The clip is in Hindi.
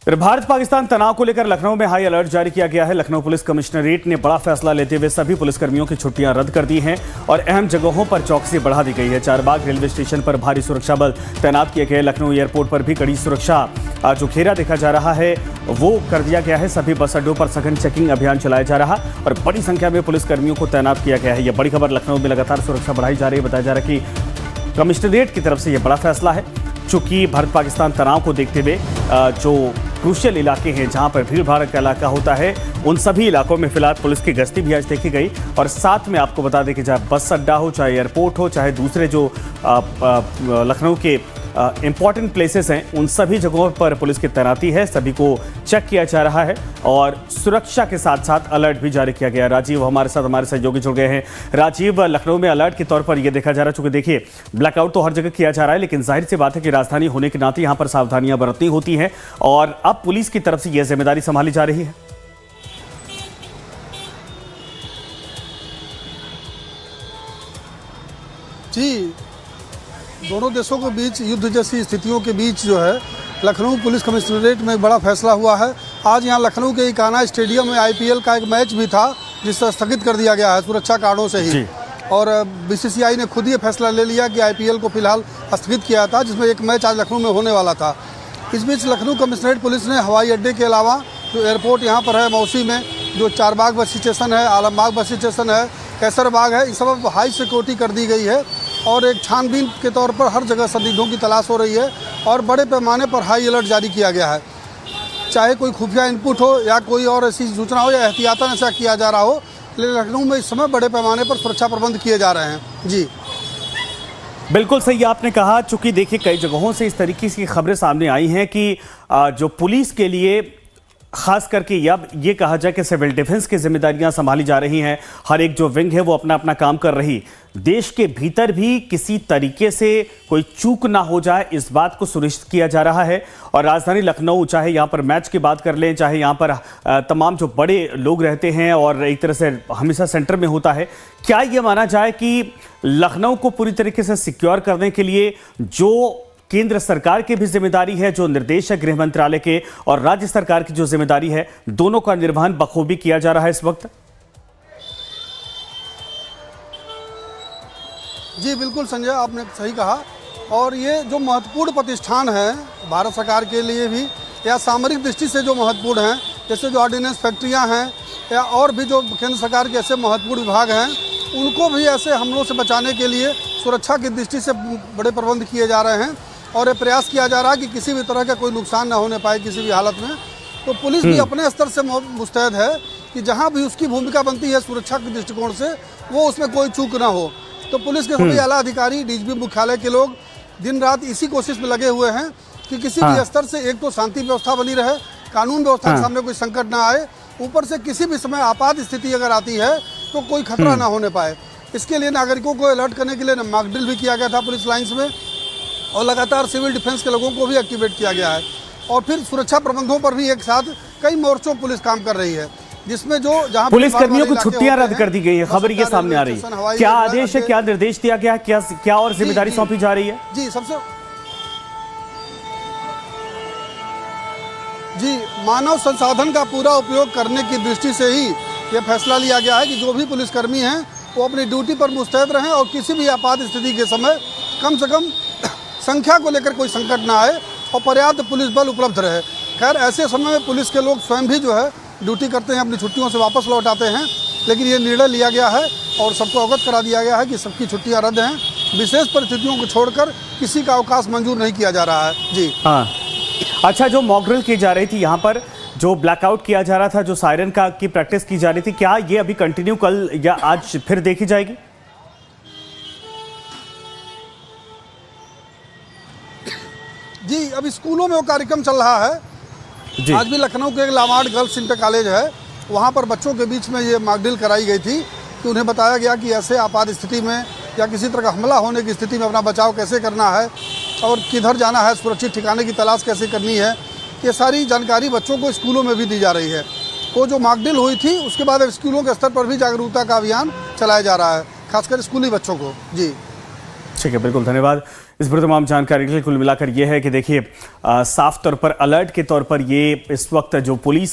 फिर भारत पाकिस्तान तनाव को लेकर लखनऊ में हाई अलर्ट जारी किया गया है। लखनऊ पुलिस कमिश्नरेट ने बड़ा फैसला लेते हुए सभी पुलिसकर्मियों की छुट्टियां रद्द कर दी हैं और अहम जगहों पर चौकसी बढ़ा दी गई है। चारबाग रेलवे स्टेशन पर भारी सुरक्षा बल तैनात किए गए। लखनऊ एयरपोर्ट पर भी कड़ी सुरक्षा जो घेरा देखा जा रहा है वो कर दिया गया है। सभी बस अड्डों पर सघन चेकिंग अभियान चलाया जा रहा और बड़ी संख्या में पुलिसकर्मियों को तैनात किया गया है। यह बड़ी खबर, लखनऊ में लगातार सुरक्षा बढ़ाई जा रही है। बताया जा रहा है कि कमिश्नरेट की तरफ से यह बड़ा फैसला है, चूंकि भारत पाकिस्तान तनाव को देखते हुए जो क्रूशियल इलाके हैं जहां पर भीड़ भाड़ का इलाका होता है उन सभी इलाकों में फिलहाल पुलिस की गश्ती भी आज देखी गई। और साथ में आपको बता दें कि चाहे बस अड्डा हो, चाहे एयरपोर्ट हो, चाहे दूसरे जो लखनऊ के इंपॉर्टेंट प्लेसेस हैं उन सभी जगहों पर पुलिस की तैनाती है। सभी को चेक किया जा रहा है और सुरक्षा के साथ साथ अलर्ट भी जारी किया गया। राजीव हमारे सहयोगी जुड़ गए हैं। राजीव, लखनऊ में अलर्ट के तौर पर यह देखा जा रहा है, चूंकि देखिए ब्लैकआउट तो हर जगह किया जा रहा है, लेकिन जाहिर सी बात है कि राजधानी होने के नाते यहाँ पर सावधानियां बरतनी होती हैं और अब पुलिस की तरफ से यह जिम्मेदारी संभाली जा रही है। जी, दोनों देशों के बीच युद्ध जैसी स्थितियों के बीच जो है लखनऊ पुलिस कमिश्नरेट में एक बड़ा फैसला हुआ है। आज यहाँ लखनऊ के इकाना स्टेडियम में आईपीएल का एक मैच भी था जिसे स्थगित कर दिया गया है सुरक्षा कारणों से ही। और बीसीसीआई ने खुद ये फैसला ले लिया कि आईपीएल को फिलहाल स्थगित किया था, जिसमें एक मैच आज लखनऊ में होने वाला था। इस बीच लखनऊ कमिश्नरेट पुलिस ने हवाई अड्डे के अलावा जो एयरपोर्ट यहाँ पर है मौसी में, जो चारबाग बस स्टेशन है, आलमबाग बस स्टेशन है, कैसरबाग है, इन सब हाई सिक्योरिटी कर दी गई है और एक छानबीन के तौर पर हर जगह संदिग्धों की तलाश हो रही है और बड़े पैमाने पर हाई अलर्ट जारी किया गया है। चाहे कोई खुफिया इनपुट हो या कोई और ऐसी सूचना हो या एहतियातन ऐसा किया जा रहा हो, लेकिन लखनऊ में इस समय बड़े पैमाने पर सुरक्षा प्रबंध किए जा रहे हैं। जी बिल्कुल सही आपने कहा, चूंकि देखिए कई जगहों से इस तरीके की खबरें सामने आई हैं कि जो पुलिस के लिए खास करके अब ये कहा जाए कि सिविल डिफेंस की जिम्मेदारियां संभाली जा रही हैं। हर एक जो विंग है वो अपना अपना काम कर रही, देश के भीतर भी किसी तरीके से कोई चूक ना हो जाए इस बात को सुनिश्चित किया जा रहा है। और राजधानी लखनऊ, चाहे यहाँ पर मैच की बात कर लें, चाहे यहाँ पर तमाम जो बड़े लोग रहते हैं और एक तरह से हमेशा सेंटर में होता है, क्या ये माना जाए कि लखनऊ को पूरी तरीके से सिक्योर करने के लिए जो केंद्र सरकार की भी जिम्मेदारी है, जो निर्देश है गृह मंत्रालय के, और राज्य सरकार की जो जिम्मेदारी है, दोनों का निर्वहन बखूबी किया जा रहा है इस वक्त? जी बिल्कुल संजय, आपने सही कहा। और ये जो महत्वपूर्ण प्रतिष्ठान है भारत सरकार के लिए भी या सामरिक दृष्टि से जो महत्वपूर्ण हैं, जैसे जो ऑर्डिनेंस फैक्ट्रियां हैं या और भी जो केंद्र सरकार के ऐसे महत्वपूर्ण विभाग हैं, उनको भी ऐसे हमलों से बचाने के लिए सुरक्षा की दृष्टि से बड़े प्रबंध किए जा रहे हैं और ये प्रयास किया जा रहा है कि किसी भी तरह का कोई नुकसान ना होने पाए किसी भी हालत में। तो पुलिस भी अपने स्तर से मुस्तैद है कि जहां भी उसकी भूमिका बनती है सुरक्षा के दृष्टिकोण से, वो उसमें कोई चूक ना हो। तो पुलिस के सभी आला अधिकारी, डीजीपी मुख्यालय के लोग दिन रात इसी कोशिश में लगे हुए हैं कि किसी भी स्तर से एक तो शांति व्यवस्था बनी रहे, कानून व्यवस्था के सामने कोई संकट ना आए, ऊपर से किसी भी समय आपात स्थिति अगर आती है तो कोई खतरा ना होने पाए। इसके लिए नागरिकों को अलर्ट करने के लिए मॉक ड्रिल भी किया गया था पुलिस लाइन्स में और लगातार सिविल डिफेंस के लोगों को भी एक्टिवेट किया गया है। और फिर सुरक्षा प्रबंधों पर भी एक साथ कई मोर्चों पुलिस काम कर रही है, जिसमें जो जहां पुलिस कर्मियों को छुट्टियां रद्द कर दी गई है, खबर ये सामने आ रही है। क्या आदेश है, क्या निर्देश दिया गया, क्या और जिम्मेदारी सौंपी जा रही है? जी मानव संसाधन का पूरा उपयोग करने की दृष्टि से ही यह फैसला लिया गया है कि जो भी पुलिसकर्मी हैं वो अपनी ड्यूटी पर मुस्तैद रहें और किसी भी आपात स्थिति के समय कम से कम संख्या को लेकर कोई संकट ना आए और पर्याप्त पुलिस बल उपलब्ध रहे। खैर ऐसे समय में पुलिस के लोग स्वयं भी जो है ड्यूटी करते हैं, अपनी छुट्टियों से वापस लौट आते हैं, लेकिन ये निर्णय लिया गया है और सबको अवगत करा दिया गया है कि सबकी छुट्टियां रद्द हैं। विशेष परिस्थितियों को छोड़कर किसी का अवकाश मंजूर नहीं किया जा रहा है। जी हाँ, अच्छा, जो मॉक ड्रिल की जा रही थी यहाँ पर, जो ब्लैकआउट किया जा रहा था, जो सायरन की प्रैक्टिस की जा रही थी, क्या ये अभी कंटिन्यू कल या आज फिर देखी जाएगी? जी अभी स्कूलों में वो कार्यक्रम चल रहा है। आज भी लखनऊ के एक लामार्ड गर्ल्स इंटर कॉलेज है, वहाँ पर बच्चों के बीच में ये मॉक ड्रिल कराई गई थी कि उन्हें बताया गया कि ऐसे आपात स्थिति में या किसी तरह का हमला होने की स्थिति में अपना बचाव कैसे करना है और किधर जाना है, सुरक्षित ठिकाने की तलाश कैसे करनी है। ये सारी जानकारी बच्चों को स्कूलों में भी दी जा रही है। वो जो मॉक ड्रिल हुई थी उसके बाद स्कूलों के स्तर पर भी जागरूकता का अभियान चलाया जा रहा है, खासकर स्कूली बच्चों को। जी ठीक है, बिल्कुल धन्यवाद इस पर तमाम जानकारी के लिए। कुल मिलाकर ये है कि देखिए साफ तौर पर अलर्ट के तौर पर ये इस वक्त जो पुलिस